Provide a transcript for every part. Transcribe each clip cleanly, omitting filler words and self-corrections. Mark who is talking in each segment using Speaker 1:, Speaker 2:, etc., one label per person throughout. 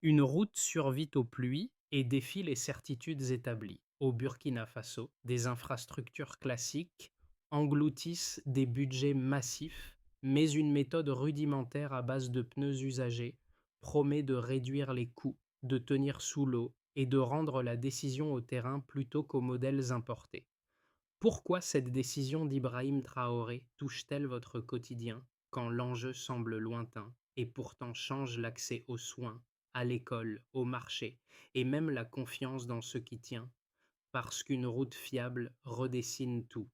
Speaker 1: Une route survit aux pluies et défie les certitudes établies. Au Burkina Faso, des infrastructures classiques engloutissent des budgets massifs, mais une méthode rudimentaire à base de pneus usagés promet de réduire les coûts, de tenir sous l'eau et de rendre la décision au terrain plutôt qu'aux modèles importés. Pourquoi cette décision d'Ibrahim Traoré touche-t-elle votre quotidien quand l'enjeu semble lointain et pourtant change l'accès aux soins, à l'école, au marché et même la confiance dans ce qui tient? Parce qu'une route fiable redessine tout.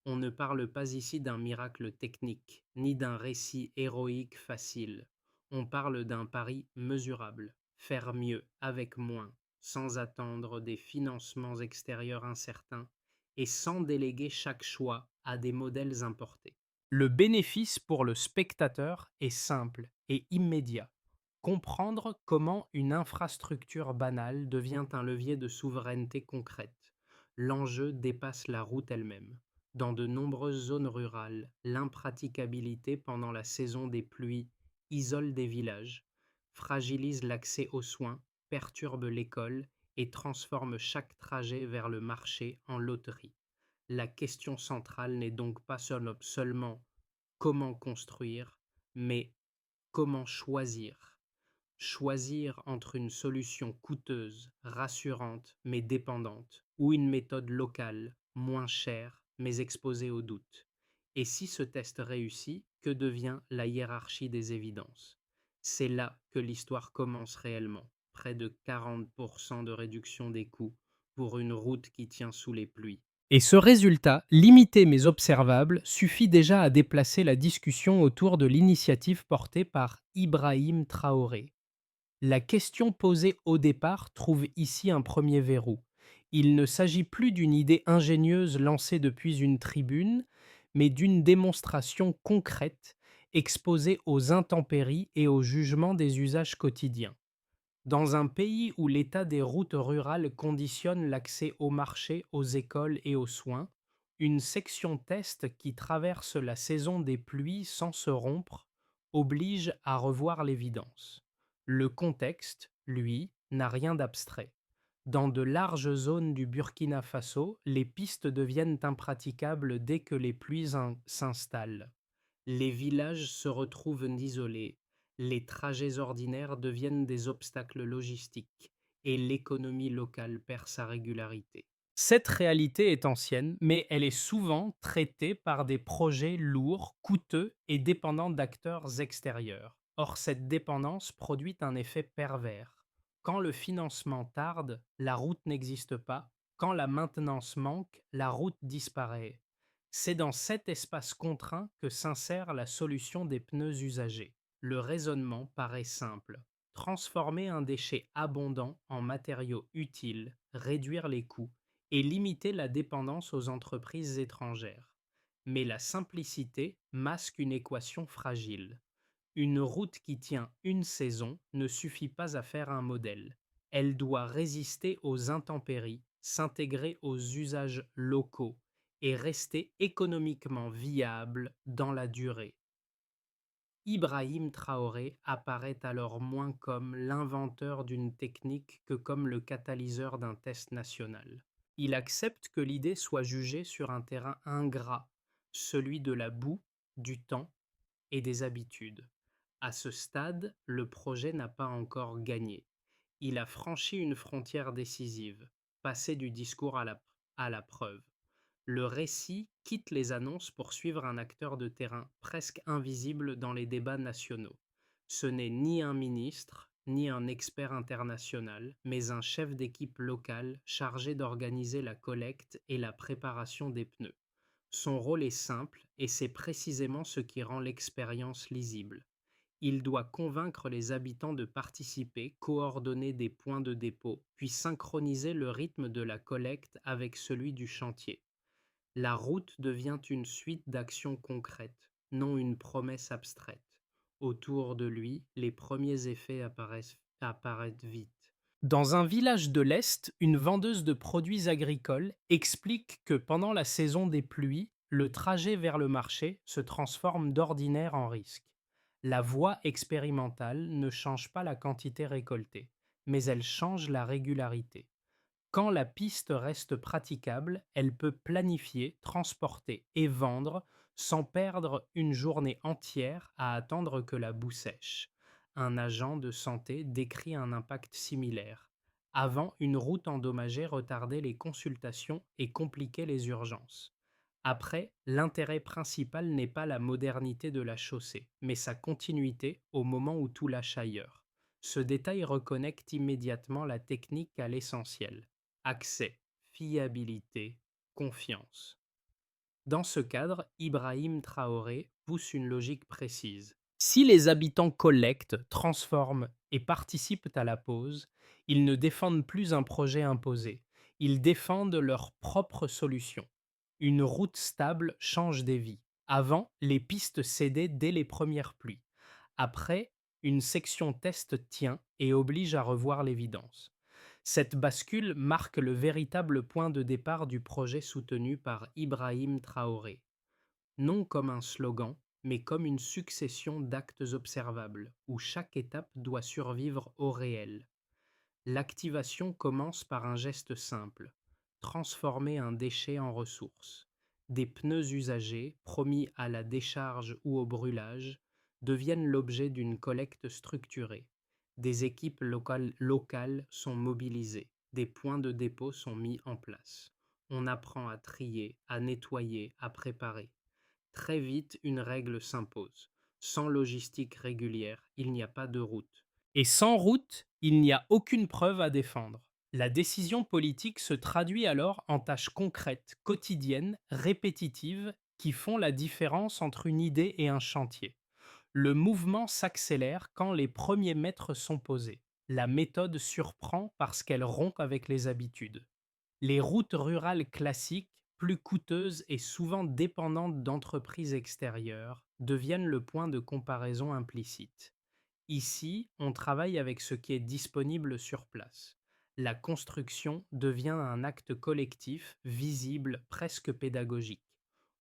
Speaker 1: On ne parle pas ici d'un miracle technique, ni d'un récit héroïque facile. On parle d'un pari mesurable, faire mieux avec moins, sans attendre des financements extérieurs incertains et sans déléguer chaque choix à des modèles importés. Le bénéfice pour le spectateur est simple et immédiat. Comprendre comment une infrastructure banale devient un levier de souveraineté concrète. L'enjeu dépasse la route elle-même. Dans de nombreuses zones rurales, l'impraticabilité pendant la saison des pluies isole des villages, fragilise l'accès aux soins, perturbe l'école et transforme chaque trajet vers le marché en loterie. La question centrale n'est donc pas seulement comment construire, mais comment choisir. Choisir entre une solution coûteuse, rassurante mais dépendante, ou une méthode locale, moins chère mais exposée au doute. Et si ce test réussit, que devient la hiérarchie des évidences? C'est là que l'histoire commence réellement. Près de 40% de réduction des coûts pour une route qui tient sous les pluies. Et ce résultat, limité mais observable, suffit déjà à déplacer la discussion autour de l'initiative portée par Ibrahim Traoré. La question posée au départ trouve ici un premier verrou. Il ne s'agit plus d'une idée ingénieuse lancée depuis une tribune, mais d'une démonstration concrète exposée aux intempéries et au jugement des usages quotidiens. Dans un pays où l'état des routes rurales conditionne l'accès au marché, aux écoles et aux soins, une section test qui traverse la saison des pluies sans se rompre oblige à revoir l'évidence. Le contexte, lui, n'a rien d'abstrait. Dans de larges zones du Burkina Faso, les pistes deviennent impraticables dès que les pluies s'installent. Les villages se retrouvent isolés, les trajets ordinaires deviennent des obstacles logistiques et l'économie locale perd sa régularité. Cette réalité est ancienne, mais elle est souvent traitée par des projets lourds, coûteux et dépendants d'acteurs extérieurs. Or, cette dépendance produit un effet pervers. Quand le financement tarde, la route n'existe pas. Quand la maintenance manque, la route disparaît. C'est dans cet espace contraint que s'insère la solution des pneus usagés. Le raisonnement paraît simple. Transformer un déchet abondant en matériau utile, réduire les coûts et limiter la dépendance aux entreprises étrangères. Mais la simplicité masque une équation fragile. Une route qui tient une saison ne suffit pas à faire un modèle. Elle doit résister aux intempéries, s'intégrer aux usages locaux et rester économiquement viable dans la durée. Ibrahim Traoré apparaît alors moins comme l'inventeur d'une technique que comme le catalyseur d'un test national. Il accepte que l'idée soit jugée sur un terrain ingrat, celui de la boue, du temps et des habitudes. À ce stade, le projet n'a pas encore gagné. Il a franchi une frontière décisive, passé du discours à la preuve. Le récit quitte les annonces pour suivre un acteur de terrain presque invisible dans les débats nationaux. Ce n'est ni un ministre, ni un expert international, mais un chef d'équipe local chargé d'organiser la collecte et la préparation des pneus. Son rôle est simple et c'est précisément ce qui rend l'expérience lisible. Il doit convaincre les habitants de participer, coordonner des points de dépôt, puis synchroniser le rythme de la collecte avec celui du chantier. La route devient une suite d'actions concrètes, non une promesse abstraite. Autour de lui, les premiers effets apparaissent vite. Dans un village de l'Est, une vendeuse de produits agricoles explique que pendant la saison des pluies, le trajet vers le marché se transforme d'ordinaire en risque. La voie expérimentale ne change pas la quantité récoltée, mais elle change la régularité. Quand la piste reste praticable, elle peut planifier, transporter et vendre sans perdre une journée entière à attendre que la boue sèche. Un agent de santé décrit un impact similaire. Avant, une route endommagée retardait les consultations et compliquait les urgences. Après, l'intérêt principal n'est pas la modernité de la chaussée, mais sa continuité au moment où tout lâche ailleurs. Ce détail reconnecte immédiatement la technique à l'essentiel: accès, fiabilité, confiance. Dans ce cadre, Ibrahim Traoré pousse une logique précise. Si les habitants collectent, transforment et participent à la pause, ils ne défendent plus un projet imposé, ils défendent leur propre solution. Une route stable change des vies. Avant, les pistes cédaient dès les premières pluies. Après, une section test tient et oblige à revoir l'évidence. Cette bascule marque le véritable point de départ du projet soutenu par Ibrahim Traoré, non comme un slogan, mais comme une succession d'actes observables, où chaque étape doit survivre au réel. L'activation commence par un geste simple: transformer un déchet en ressource. Des pneus usagés, promis à la décharge ou au brûlage, deviennent l'objet d'une collecte structurée. Des équipes locales sont mobilisées, des points de dépôt sont mis en place. On apprend à trier, à nettoyer, à préparer. Très vite, une règle s'impose: sans logistique régulière, il n'y a pas de route. Et sans route, il n'y a aucune preuve à défendre. La décision politique se traduit alors en tâches concrètes, quotidiennes, répétitives, qui font la différence entre une idée et un chantier. Le mouvement s'accélère quand les premiers mètres sont posés. La méthode surprend parce qu'elle rompt avec les habitudes. Les routes rurales classiques, plus coûteuses et souvent dépendantes d'entreprises extérieures, deviennent le point de comparaison implicite. Ici, on travaille avec ce qui est disponible sur place. La construction devient un acte collectif, visible, presque pédagogique.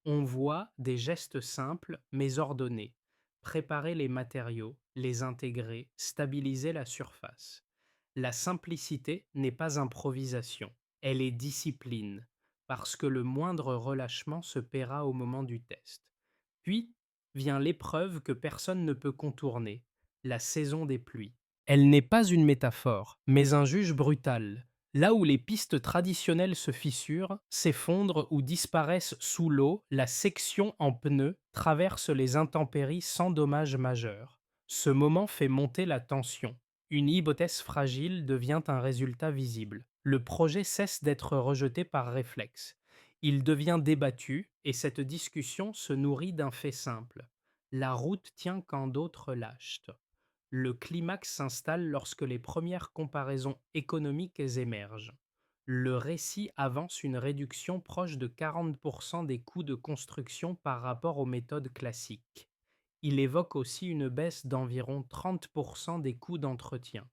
Speaker 1: On voit des gestes simples mais ordonnés: préparer les matériaux, les intégrer, stabiliser la surface. La simplicité n'est pas improvisation, elle est discipline, parce que le moindre relâchement se paiera au moment du test. Puis vient l'épreuve que personne ne peut contourner: la saison des pluies. Elle n'est pas une métaphore, mais un juge brutal. Là où les pistes traditionnelles se fissurent, s'effondrent ou disparaissent sous l'eau, la section en pneus traverse les intempéries sans dommages majeurs. Ce moment fait monter la tension. Une hypothèse fragile devient un résultat visible. Le projet cesse d'être rejeté par réflexe. Il devient débattu, et cette discussion se nourrit d'un fait simple: la route tient quand d'autres lâchent. Le climax s'installe lorsque les premières comparaisons économiques émergent. Le récit avance une réduction proche de 40% des coûts de construction par rapport aux méthodes classiques. Il évoque aussi une baisse d'environ 30% des coûts d'entretien.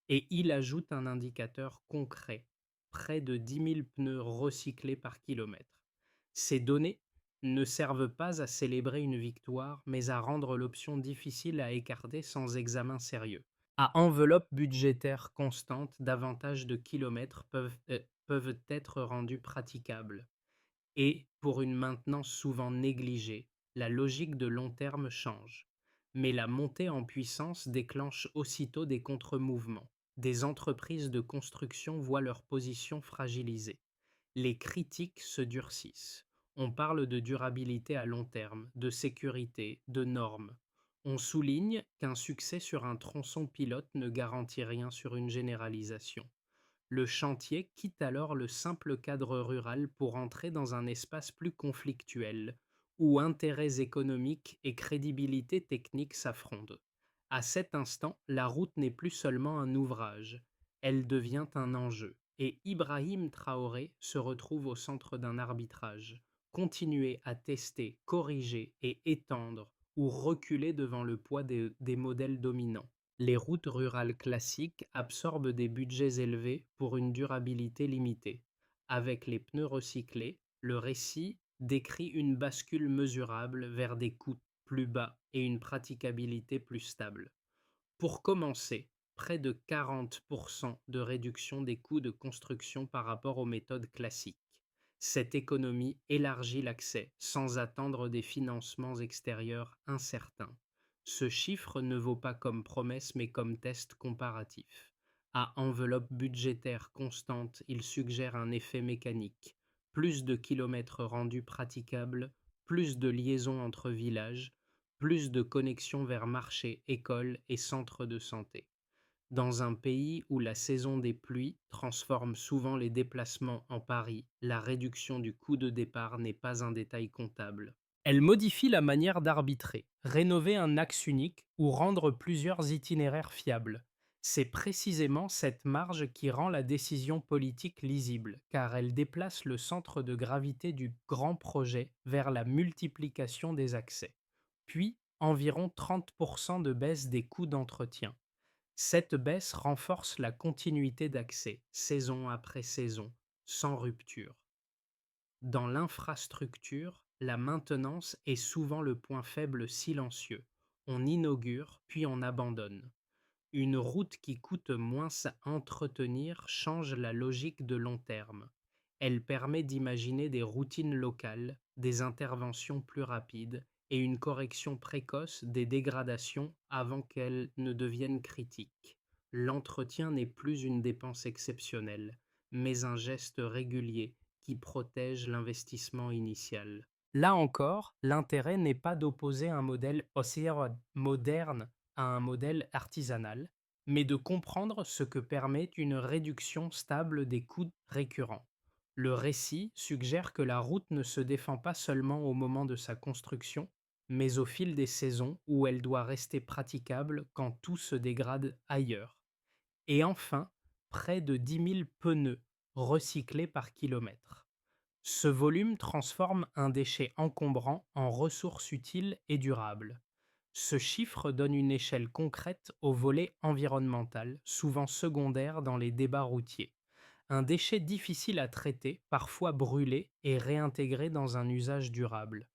Speaker 1: Et il ajoute un indicateur concret: près de 10 000 pneus recyclés par kilomètre. Ces données ne servent pas à célébrer une victoire, mais à rendre l'option difficile à écarter sans examen sérieux. À enveloppe budgétaire constante, davantage de kilomètres peuvent être rendus praticables. Et, pour une maintenance souvent négligée, la logique de long terme change. Mais la montée en puissance déclenche aussitôt des contre-mouvements. Des entreprises de construction voient leur position fragilisée. Les critiques se durcissent. On parle de durabilité à long terme, de sécurité, de normes. On souligne qu'un succès sur un tronçon pilote ne garantit rien sur une généralisation. Le chantier quitte alors le simple cadre rural pour entrer dans un espace plus conflictuel, où intérêts économiques et crédibilité technique s'affrontent. À cet instant, la route n'est plus seulement un ouvrage, elle devient un enjeu. Et Ibrahim Traoré se retrouve au centre d'un arbitrage: continuer à tester, corriger et étendre, ou reculer devant le poids des modèles dominants. Les routes rurales classiques absorbent des budgets élevés pour une durabilité limitée. Avec les pneus recyclés, le récit décrit une bascule mesurable vers des coûts plus bas et une praticabilité plus stable. Pour commencer, près de 40% de réduction des coûts de construction par rapport aux méthodes classiques. Cette économie élargit l'accès sans attendre des financements extérieurs incertains. Ce chiffre ne vaut pas comme promesse mais comme test comparatif. À enveloppe budgétaire constante, il suggère un effet mécanique. Plus de kilomètres rendus praticables, plus de liaisons entre villages, plus de connexions vers marchés, écoles et centres de santé. Dans un pays où la saison des pluies transforme souvent les déplacements en paris, la réduction du coût de départ n'est pas un détail comptable. Elle modifie la manière d'arbitrer, rénover un axe unique ou rendre plusieurs itinéraires fiables. C'est précisément cette marge qui rend la décision politique lisible, car elle déplace le centre de gravité du grand projet vers la multiplication des accès. Puis, environ 30% de baisse des coûts d'entretien. Cette baisse renforce la continuité d'accès, saison après saison, sans rupture. Dans l'infrastructure, la maintenance est souvent le point faible silencieux. On inaugure, puis on abandonne. Une route qui coûte moins à entretenir change la logique de long terme. Elle permet d'imaginer des routines locales, des interventions plus rapides et une correction précoce des dégradations avant qu'elles ne deviennent critiques. L'entretien n'est plus une dépense exceptionnelle, mais un geste régulier qui protège l'investissement initial. Là encore, l'intérêt n'est pas d'opposer un modèle océan moderne à un modèle artisanal, mais de comprendre ce que permet une réduction stable des coûts récurrents. Le récit suggère que la route ne se défend pas seulement au moment de sa construction, mais au fil des saisons où elle doit rester praticable quand tout se dégrade ailleurs. Et enfin, près de 10 000 pneus recyclés par kilomètre. Ce volume transforme un déchet encombrant en ressource utile et durable. Ce chiffre donne une échelle concrète au volet environnemental, souvent secondaire dans les débats routiers. Un déchet difficile à traiter, parfois brûlé et réintégré dans un usage durable.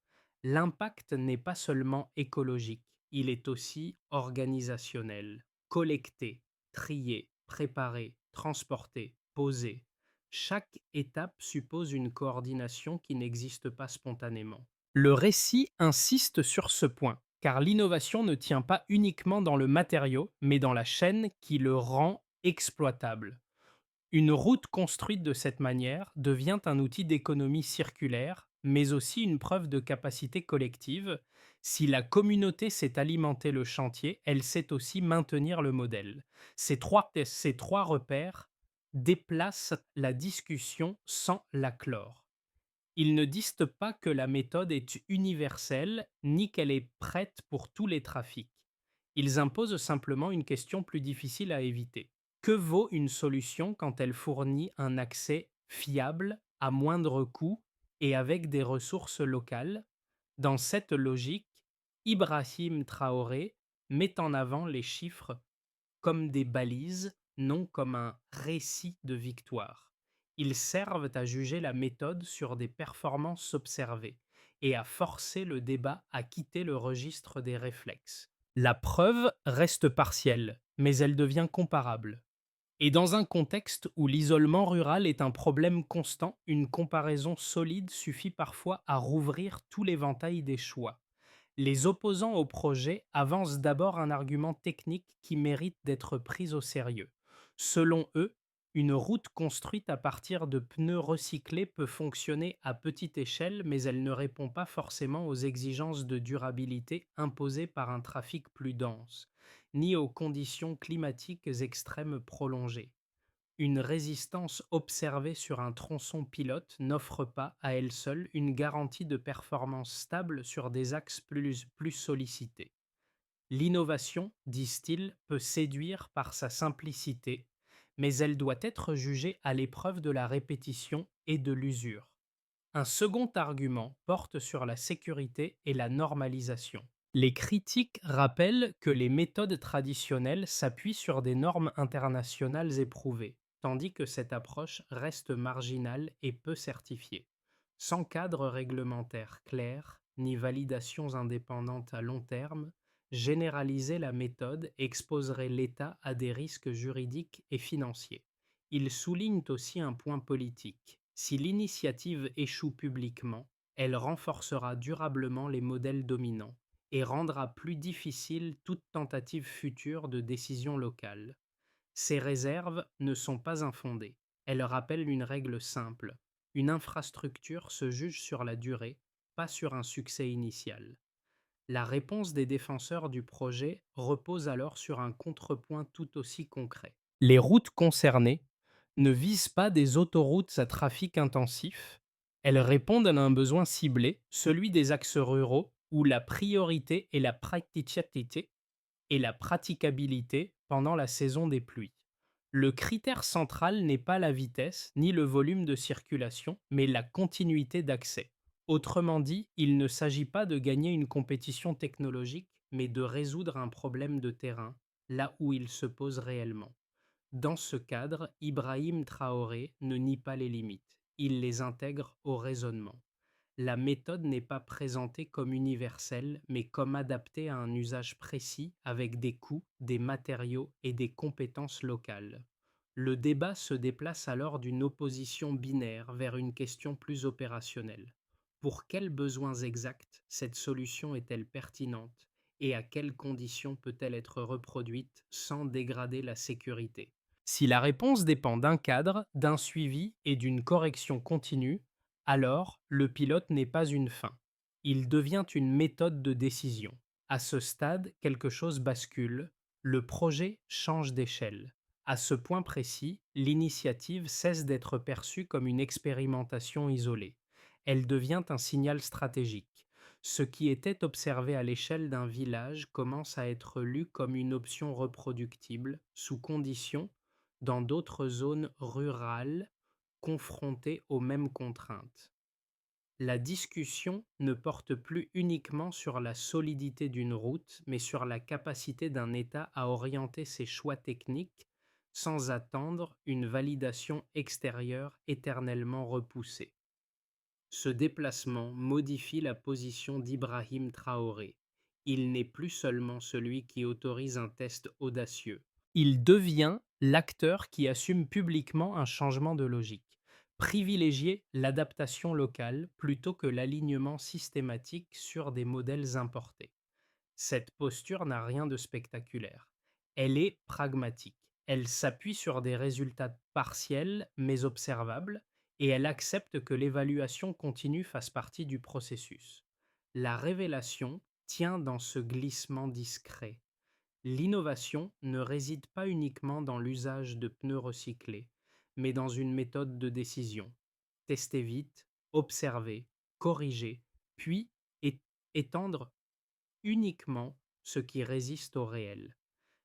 Speaker 1: L'impact n'est pas seulement écologique, il est aussi organisationnel. Collecter, trier, préparer, transporter, poser. Chaque étape suppose une coordination qui n'existe pas spontanément. Le récit insiste sur ce point, car l'innovation ne tient pas uniquement dans le matériau, mais dans la chaîne qui le rend exploitable. Une route construite de cette manière devient un outil d'économie circulaire, mais aussi une preuve de capacité collective. Si la communauté sait alimenter le chantier, elle sait aussi maintenir le modèle. Ces trois repères déplacent la discussion sans la clore. Ils ne disent pas que la méthode est universelle ni qu'elle est prête pour tous les trafics. Ils imposent simplement une question plus difficile à éviter. Que vaut une solution quand elle fournit un accès fiable, à moindre coût et avec des ressources locales? Dans cette logique, Ibrahim Traoré met en avant les chiffres comme des balises, non comme un récit de victoire. Ils servent à juger la méthode sur des performances observées et à forcer le débat à quitter le registre des réflexes. La preuve reste partielle, mais elle devient comparable. Et dans un contexte où l'isolement rural est un problème constant, une comparaison solide suffit parfois à rouvrir tout l'éventail des choix. Les opposants au projet avancent d'abord un argument technique qui mérite d'être pris au sérieux. Selon eux, une route construite à partir de pneus recyclés peut fonctionner à petite échelle, mais elle ne répond pas forcément aux exigences de durabilité imposées par un trafic plus dense, ni aux conditions climatiques extrêmes prolongées. Une résistance observée sur un tronçon pilote n'offre pas, à elle seule, une garantie de performance stable sur des axes plus sollicités. L'innovation, disent-ils, peut séduire par sa simplicité, mais elle doit être jugée à l'épreuve de la répétition et de l'usure. Un second argument porte sur la sécurité et la normalisation. Les critiques rappellent que les méthodes traditionnelles s'appuient sur des normes internationales éprouvées, tandis que cette approche reste marginale et peu certifiée. Sans cadre réglementaire clair, ni validations indépendantes à long terme, généraliser la méthode exposerait l'État à des risques juridiques et financiers. Ils soulignent aussi un point politique. Si l'initiative échoue publiquement, elle renforcera durablement les modèles dominants et rendra plus difficile toute tentative future de décision locale. Ces réserves ne sont pas infondées. Elles rappellent une règle simple. Une infrastructure se juge sur la durée, pas sur un succès initial. La réponse des défenseurs du projet repose alors sur un contrepoint tout aussi concret. Les routes concernées ne visent pas des autoroutes à trafic intensif, elles répondent à un besoin ciblé, celui des axes ruraux, où la priorité est la praticabilité et la praticabilité pendant la saison des pluies. Le critère central n'est pas la vitesse ni le volume de circulation, mais la continuité d'accès. Autrement dit, il ne s'agit pas de gagner une compétition technologique, mais de résoudre un problème de terrain, là où il se pose réellement. Dans ce cadre, Ibrahim Traoré ne nie pas les limites, il les intègre au raisonnement. La méthode n'est pas présentée comme universelle, mais comme adaptée à un usage précis avec des coûts, des matériaux et des compétences locales. Le débat se déplace alors d'une opposition binaire vers une question plus opérationnelle. Pour quels besoins exacts cette solution est-elle pertinente et à quelles conditions peut-elle être reproduite sans dégrader la sécurité? Si la réponse dépend d'un cadre, d'un suivi et d'une correction continue, alors le pilote n'est pas une fin. Il devient une méthode de décision. À ce stade, quelque chose bascule, le projet change d'échelle. À ce point précis, l'initiative cesse d'être perçue comme une expérimentation isolée. Elle devient un signal stratégique. Ce qui était observé à l'échelle d'un village commence à être lu comme une option reproductible, sous condition, dans d'autres zones rurales confrontées aux mêmes contraintes. La discussion ne porte plus uniquement sur la solidité d'une route, mais sur la capacité d'un État à orienter ses choix techniques sans attendre une validation extérieure éternellement repoussée. Ce déplacement modifie la position d'Ibrahim Traoré. Il n'est plus seulement celui qui autorise un test audacieux. Il devient l'acteur qui assume publiquement un changement de logique. Privilégier l'adaptation locale plutôt que l'alignement systématique sur des modèles importés. Cette posture n'a rien de spectaculaire. Elle est pragmatique. Elle s'appuie sur des résultats partiels mais observables et elle accepte que l'évaluation continue fasse partie du processus. La révélation tient dans ce glissement discret. L'innovation ne réside pas uniquement dans l'usage de pneus recyclés, mais dans une méthode de décision. Tester vite, observer, corriger, puis étendre uniquement ce qui résiste au réel.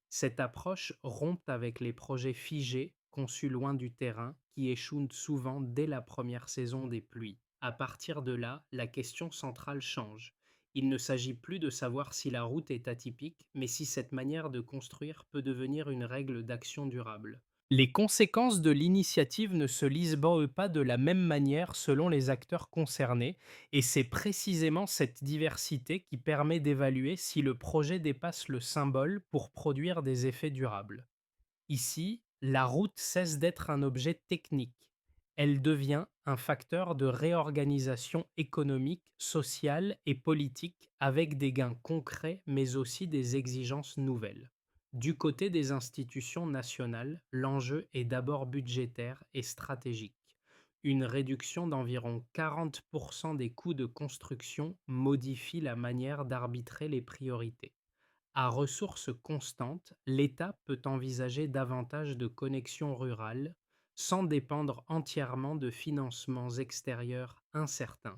Speaker 1: Cette approche rompt avec les projets figés conçus loin du terrain qui échouent souvent dès la première saison des pluies. À partir de là, la question centrale change. Il ne s'agit plus de savoir si la route est atypique, mais si cette manière de construire peut devenir une règle d'action durable. Les conséquences de l'initiative ne se lisent pas de la même manière selon les acteurs concernés, et c'est précisément cette diversité qui permet d'évaluer si le projet dépasse le symbole pour produire des effets durables. Ici, la route cesse d'être un objet technique. Elle devient un facteur de réorganisation économique, sociale et politique avec des gains concrets mais aussi des exigences nouvelles. Du côté des institutions nationales, l'enjeu est d'abord budgétaire et stratégique. Une réduction d'environ 40% des coûts de construction modifie la manière d'arbitrer les priorités. À ressources constantes, l'État peut envisager davantage de connexions rurales sans dépendre entièrement de financements extérieurs incertains.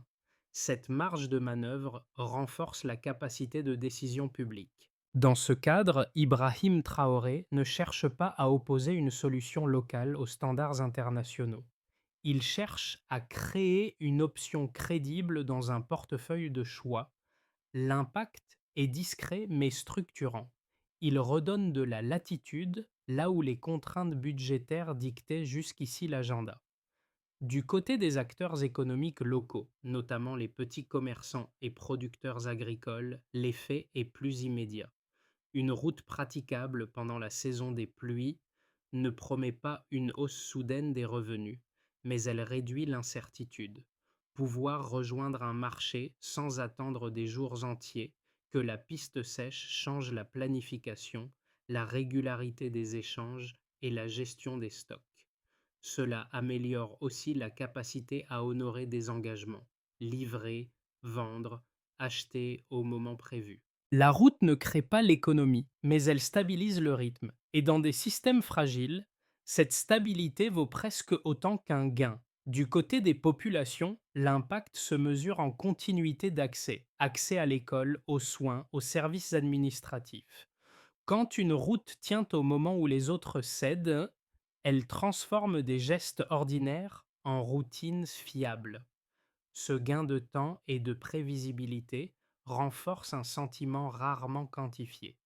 Speaker 1: Cette marge de manœuvre renforce la capacité de décision publique. Dans ce cadre, Ibrahim Traoré ne cherche pas à opposer une solution locale aux standards internationaux. Il cherche à créer une option crédible dans un portefeuille de choix. L'impact est discret mais structurant. Il redonne de la latitude là où les contraintes budgétaires dictaient jusqu'ici l'agenda. Du côté des acteurs économiques locaux, notamment les petits commerçants et producteurs agricoles, l'effet est plus immédiat. Une route praticable pendant la saison des pluies ne promet pas une hausse soudaine des revenus, mais elle réduit l'incertitude. Pouvoir rejoindre un marché sans attendre des jours entiers, que la piste sèche change la planification, la régularité des échanges et la gestion des stocks. Cela améliore aussi la capacité à honorer des engagements, livrer, vendre, acheter au moment prévu. La route ne crée pas l'économie, mais elle stabilise le rythme. Et dans des systèmes fragiles, cette stabilité vaut presque autant qu'un gain. Du côté des populations, l'impact se mesure en continuité d'accès, accès à l'école, aux soins, aux services administratifs. Quand une route tient au moment où les autres cèdent, elle transforme des gestes ordinaires en routines fiables. Ce gain de temps et de prévisibilité renforce un sentiment rarement quantifié,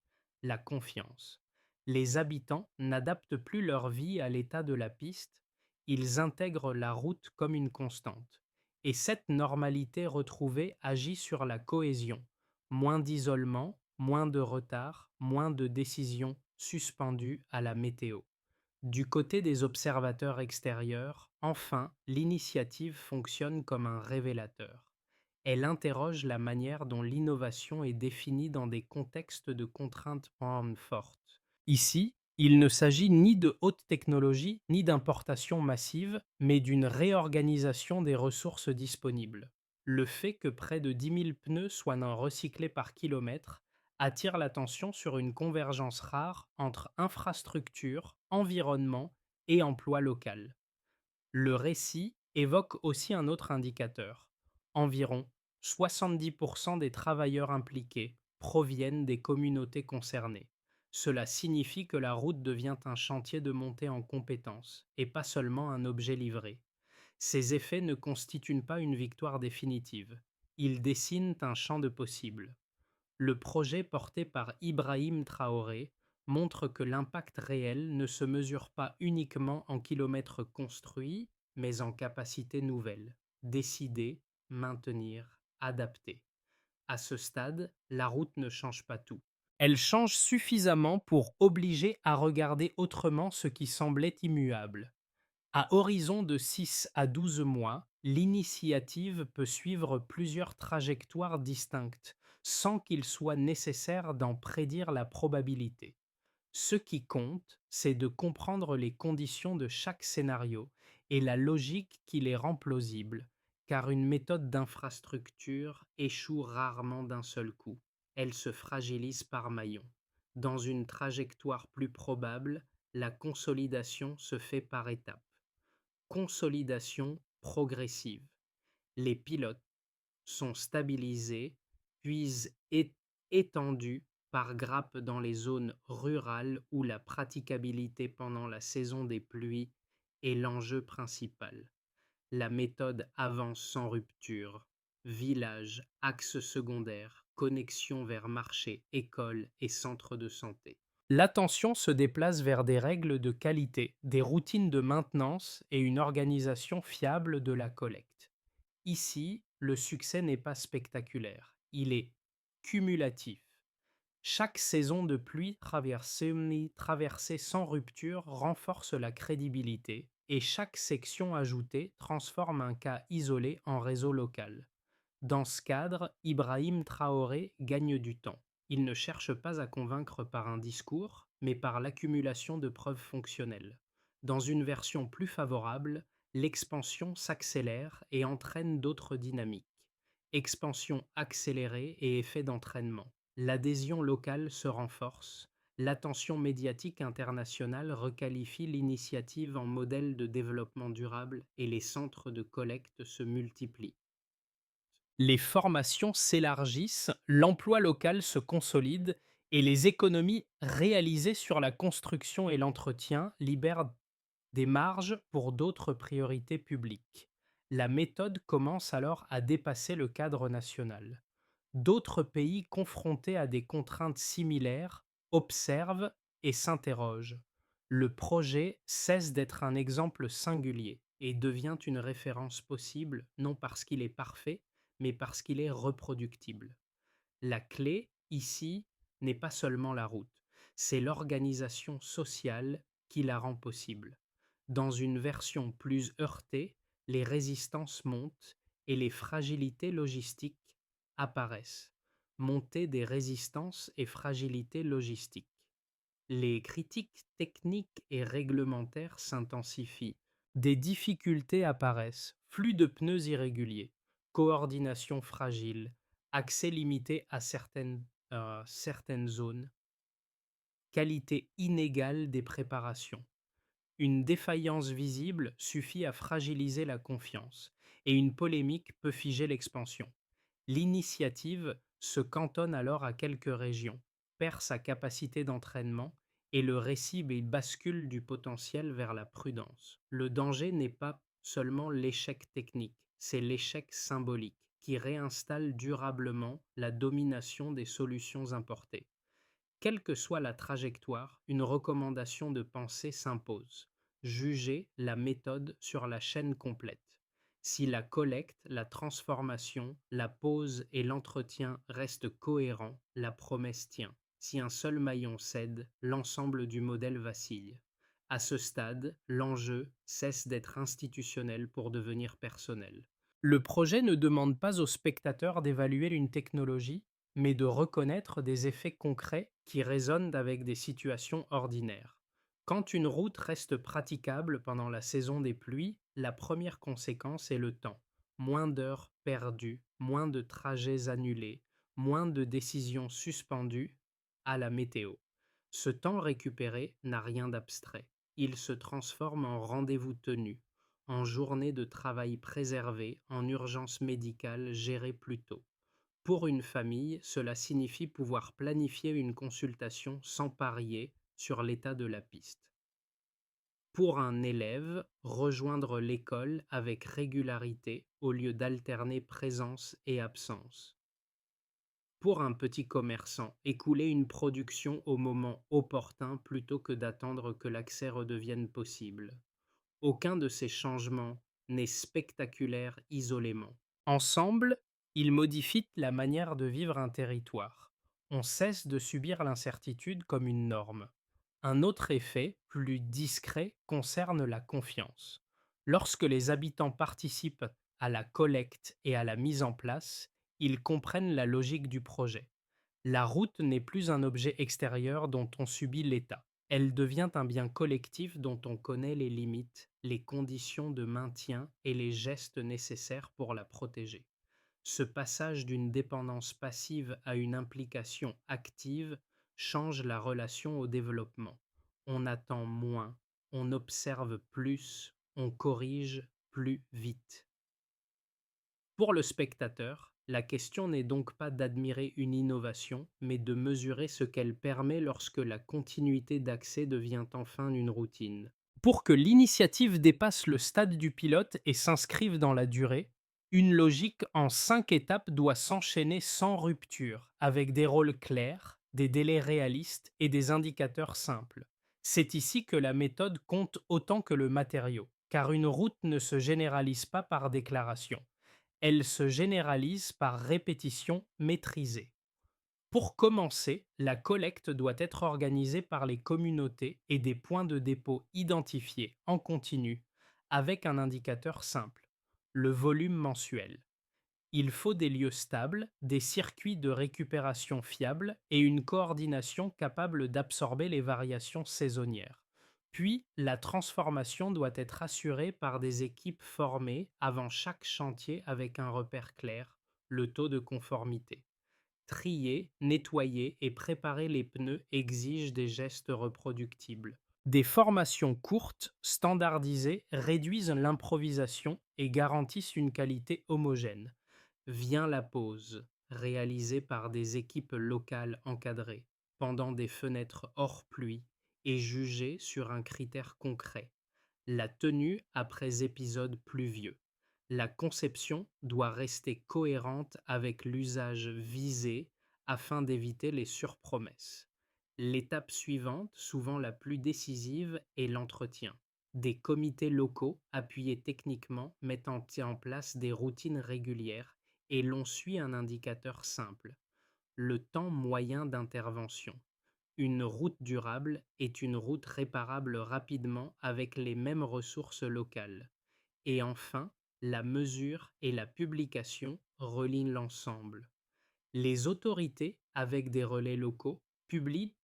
Speaker 1: la confiance. Les habitants n'adaptent plus leur vie à l'état de la piste, ils intègrent la route comme une constante. Et cette normalité retrouvée agit sur la cohésion. Moins d'isolement, moins de retard, moins de décisions suspendues à la météo. Du côté des observateurs extérieurs, enfin, l'initiative fonctionne comme un révélateur. Elle interroge la manière dont l'innovation est définie dans des contextes de contraintes fortes. Ici, il ne s'agit ni de haute technologie ni d'importation massive, mais d'une réorganisation des ressources disponibles. Le fait que près de 10 000 pneus soient non recyclés par kilomètre attire l'attention sur une convergence rare entre infrastructure, environnement et emploi local. Le récit évoque aussi un autre indicateur. Environ 70% des travailleurs impliqués proviennent des communautés concernées. Cela signifie que la route devient un chantier de montée en compétences et pas seulement un objet livré. Ces effets ne constituent pas une victoire définitive. Ils dessinent un champ de possibles. Le projet porté par Ibrahim Traoré montre que l'impact réel ne se mesure pas uniquement en kilomètres construits, mais en capacités nouvelles, décider, maintenir, adapter. À ce stade, la route ne change pas tout. Elle change suffisamment pour obliger à regarder autrement ce qui semblait immuable. À horizon de 6 à 12 mois, l'initiative peut suivre plusieurs trajectoires distinctes, sans qu'il soit nécessaire d'en prédire la probabilité. Ce qui compte, c'est de comprendre les conditions de chaque scénario et la logique qui les rend plausibles, car une méthode d'infrastructure échoue rarement d'un seul coup. Elle se fragilise par maillons. Dans une trajectoire plus probable, la consolidation se fait par étapes. Consolidation progressive. Les pilotes sont stabilisés, puis étendus par grappes dans les zones rurales où la praticabilité pendant la saison des pluies est l'enjeu principal. La méthode avance sans rupture. Villages, axes secondaires, connexion vers marchés, écoles et centres de santé. L'attention se déplace vers des règles de qualité, des routines de maintenance et une organisation fiable de la collecte. Ici, le succès n'est pas spectaculaire, il est cumulatif. Chaque saison de pluie traversée sans rupture renforce la crédibilité et chaque section ajoutée transforme un cas isolé en réseau local. Dans ce cadre, Ibrahim Traoré gagne du temps. Il ne cherche pas à convaincre par un discours, mais par l'accumulation de preuves fonctionnelles. Dans une version plus favorable, l'expansion s'accélère et entraîne d'autres dynamiques. Expansion accélérée et effet d'entraînement. L'adhésion locale se renforce. L'attention médiatique internationale requalifie l'initiative en modèle de développement durable et les centres de collecte se multiplient. Les formations s'élargissent, l'emploi local se consolide et les économies réalisées sur la construction et l'entretien libèrent des marges pour d'autres priorités publiques. La méthode commence alors à dépasser le cadre national. D'autres pays confrontés à des contraintes similaires observent et s'interrogent. Le projet cesse d'être un exemple singulier et devient une référence possible non parce qu'il est parfait, mais parce qu'il est reproductible. La clé, ici, n'est pas seulement la route, c'est l'organisation sociale qui la rend possible. Dans une version plus heurtée, les résistances montent et les fragilités logistiques apparaissent. Montée des résistances et fragilités logistiques. Les critiques techniques et réglementaires s'intensifient. Des difficultés apparaissent, flux de pneus irréguliers, coordination fragile, accès limité à certaines zones, qualité inégale des préparations. Une défaillance visible suffit à fragiliser la confiance, et une polémique peut figer l'expansion. L'initiative se cantonne alors à quelques régions, perd sa capacité d'entraînement, et le récit bascule du potentiel vers la prudence. Le danger n'est pas seulement l'échec technique, c'est l'échec symbolique qui réinstalle durablement la domination des solutions importées. Quelle que soit la trajectoire, une recommandation de pensée s'impose. Juger la méthode sur la chaîne complète. Si la collecte, la transformation, la pose et l'entretien restent cohérents, la promesse tient. Si un seul maillon cède, l'ensemble du modèle vacille. À ce stade, l'enjeu cesse d'être institutionnel pour devenir personnel. Le projet ne demande pas aux spectateurs d'évaluer une technologie, mais de reconnaître des effets concrets qui résonnent avec des situations ordinaires. Quand une route reste praticable pendant la saison des pluies, la première conséquence est le temps. Moins d'heures perdues, moins de trajets annulés, moins de décisions suspendues à la météo. Ce temps récupéré n'a rien d'abstrait. Il se transforme en rendez-vous tenu, en journée de travail préservée, en urgence médicale gérée plus tôt. Pour une famille, cela signifie pouvoir planifier une consultation sans parier sur l'état de la piste. Pour un élève, rejoindre l'école avec régularité au lieu d'alterner présence et absence. Pour un petit commerçant, écouler une production au moment opportun plutôt que d'attendre que l'accès redevienne possible. Aucun de ces changements n'est spectaculaire isolément. Ensemble, ils modifient la manière de vivre un territoire. On cesse de subir l'incertitude comme une norme. Un autre effet, plus discret, concerne la confiance. Lorsque les habitants participent à la collecte et à la mise en place, ils comprennent la logique du projet. La route n'est plus un objet extérieur dont on subit l'état. Elle devient un bien collectif dont on connaît les limites, les conditions de maintien et les gestes nécessaires pour la protéger. Ce passage d'une dépendance passive à une implication active change la relation au développement. On attend moins, on observe plus, on corrige plus vite. Pour le spectateur, la question n'est donc pas d'admirer une innovation, mais de mesurer ce qu'elle permet lorsque la continuité d'accès devient enfin une routine. Pour que l'initiative dépasse le stade du pilote et s'inscrive dans la durée, une logique en 5 étapes doit s'enchaîner sans rupture, avec des rôles clairs, des délais réalistes et des indicateurs simples. C'est ici que la méthode compte autant que le matériau, car une route ne se généralise pas par déclaration. Elle se généralise par répétition maîtrisée. Pour commencer, la collecte doit être organisée par les communautés et des points de dépôt identifiés en continu, avec un indicateur simple, le volume mensuel. Il faut des lieux stables, des circuits de récupération fiables et une coordination capable d'absorber les variations saisonnières. Puis, la transformation doit être assurée par des équipes formées avant chaque chantier avec un repère clair, le taux de conformité. Trier, nettoyer et préparer les pneus exigent des gestes reproductibles. Des formations courtes, standardisées, réduisent l'improvisation et garantissent une qualité homogène. Vient la pause, réalisée par des équipes locales encadrées, pendant des fenêtres hors pluie et jugée sur un critère concret, la tenue après épisode pluvieux. La conception doit rester cohérente avec l'usage visé afin d'éviter les surpromesses. L'étape suivante, souvent la plus décisive, est l'entretien. Des comités locaux, appuyés techniquement, mettent en place des routines régulières et l'on suit un indicateur simple, le temps moyen d'intervention. Une route durable est une route réparable rapidement avec les mêmes ressources locales. Et enfin, la mesure et la publication relient l'ensemble. Les autorités, avec des relais locaux, publient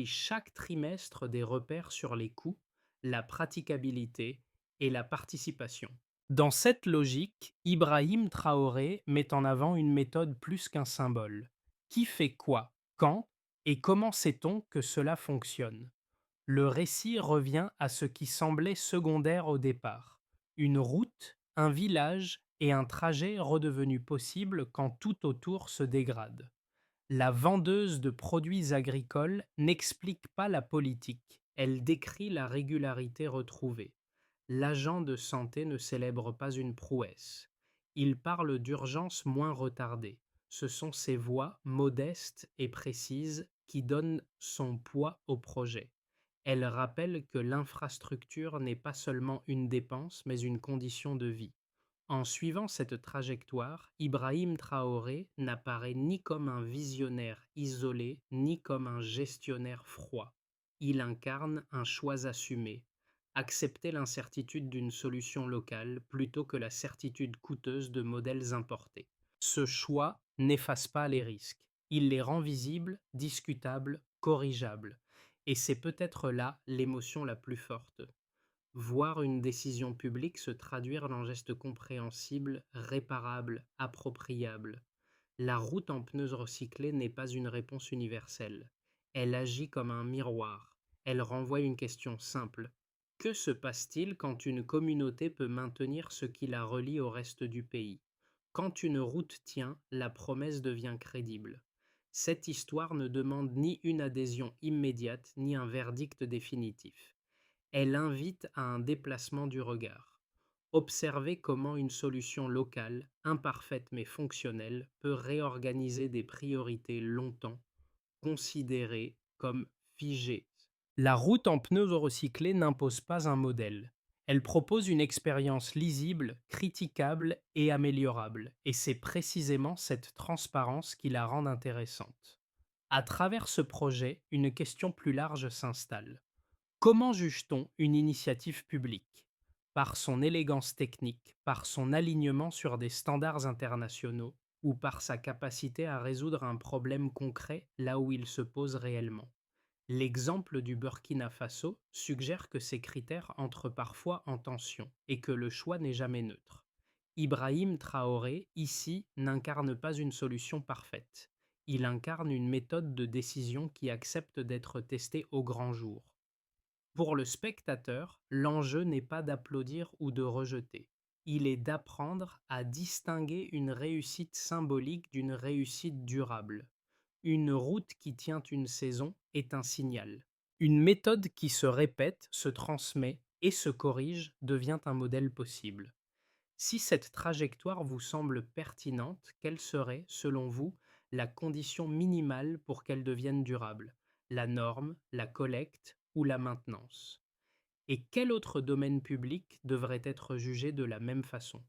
Speaker 1: chaque trimestre des repères sur les coûts, la praticabilité et la participation. Dans cette logique, Ibrahim Traoré met en avant une méthode plus qu'un symbole. Qui fait quoi, quand et comment sait-on que cela fonctionne? Le récit revient à ce qui semblait secondaire au départ, une route, un village et un trajet redevenus possibles quand tout autour se dégrade. La vendeuse de produits agricoles n'explique pas la politique, elle décrit la régularité retrouvée. L'agent de santé ne célèbre pas une prouesse. Il parle d'urgence moins retardée. Ce sont ces voix modestes et précises qui donnent son poids au projet. Elle rappelle que l'infrastructure n'est pas seulement une dépense, mais une condition de vie. En suivant cette trajectoire, Ibrahim Traoré n'apparaît ni comme un visionnaire isolé, ni comme un gestionnaire froid. Il incarne un choix assumé, accepter l'incertitude d'une solution locale plutôt que la certitude coûteuse de modèles importés. Ce choix n'efface pas les risques, il les rend visibles, discutables, corrigeables. Et c'est peut-être là l'émotion la plus forte. Voir une décision publique se traduire en gestes compréhensibles, réparables, appropriables. La route en pneus recyclés n'est pas une réponse universelle. Elle agit comme un miroir. Elle renvoie une question simple. Que se passe-t-il quand une communauté peut maintenir ce qui la relie au reste du pays? Quand une route tient, la promesse devient crédible. Cette histoire ne demande ni une adhésion immédiate, ni un verdict définitif. Elle invite à un déplacement du regard. Observer comment une solution locale, imparfaite mais fonctionnelle, peut réorganiser des priorités longtemps considérées comme figées. La route en pneus recyclés n'impose pas un modèle. Elle propose une expérience lisible, critiquable et améliorable, et c'est précisément cette transparence qui la rend intéressante. À travers ce projet, une question plus large s'installe. Comment juge-t-on une initiative publique? Par son élégance technique, par son alignement sur des standards internationaux ou par sa capacité à résoudre un problème concret là où il se pose réellement? L'exemple du Burkina Faso suggère que ces critères entrent parfois en tension et que le choix n'est jamais neutre. Ibrahim Traoré, ici, n'incarne pas une solution parfaite. Il incarne une méthode de décision qui accepte d'être testée au grand jour. Pour le spectateur, l'enjeu n'est pas d'applaudir ou de rejeter. Il est d'apprendre à distinguer une réussite symbolique d'une réussite durable. Une route qui tient une saison est un signal. Une méthode qui se répète, se transmet et se corrige devient un modèle possible. Si cette trajectoire vous semble pertinente, quelle serait, selon vous, la condition minimale pour qu'elle devienne durable? La norme, la collecte ou la maintenance? Et quel autre domaine public devrait être jugé de la même façon?